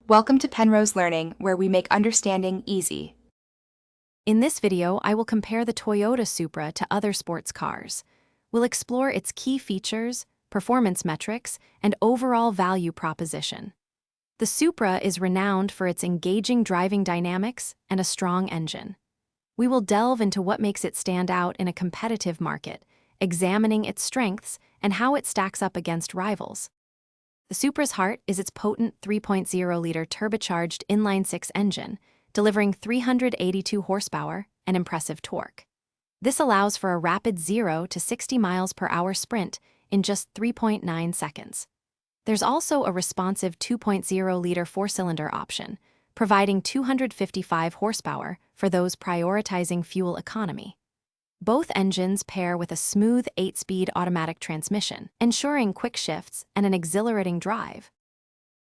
Welcome to Penrose Learning, where we make understanding easy. In this video, I will compare the Toyota Supra to other sports cars. We'll explore its key features, performance metrics, and overall value proposition. The Supra is renowned for its engaging driving dynamics and a strong engine. We will delve into what makes it stand out in a competitive market, examining its strengths and how it stacks up against rivals. The Supra's heart is its potent 3.0-liter turbocharged inline-six engine, delivering 382 horsepower and impressive torque. This allows for a rapid 0 to 60 miles per hour sprint in just 3.9 seconds. There's also a responsive 2.0-liter four-cylinder option, providing 255 horsepower for those prioritizing fuel economy. Both engines pair with a smooth 8-speed automatic transmission, ensuring quick shifts and an exhilarating drive.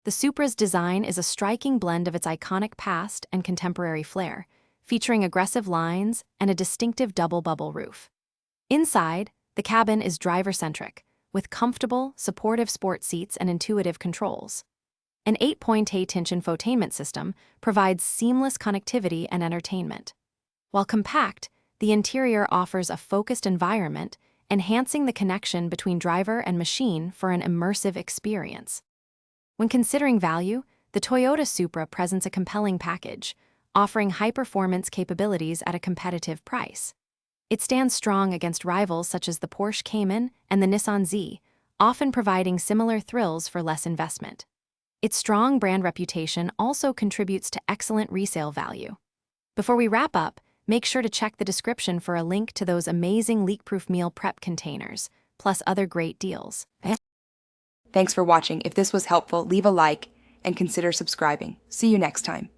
The Supra's design is a striking blend of its iconic past and contemporary flair, featuring aggressive lines and a distinctive double-bubble roof. Inside, the cabin is driver-centric, with comfortable, supportive sport seats and intuitive controls. An 8.8-inch infotainment system provides seamless connectivity and entertainment. While compact, the interior offers a focused environment, enhancing the connection between driver and machine for an immersive experience. When considering value, the Toyota Supra presents a compelling package, offering high-performance capabilities at a competitive price. It stands strong against rivals such as the Porsche Cayman and the Nissan Z, often providing similar thrills for less investment. Its strong brand reputation also contributes to excellent resale value. Before we wrap up, make sure to check the description for a link to those amazing leak-proof meal prep containers, plus other great deals. Thanks for watching. If this was helpful, leave a like and consider subscribing. See you next time.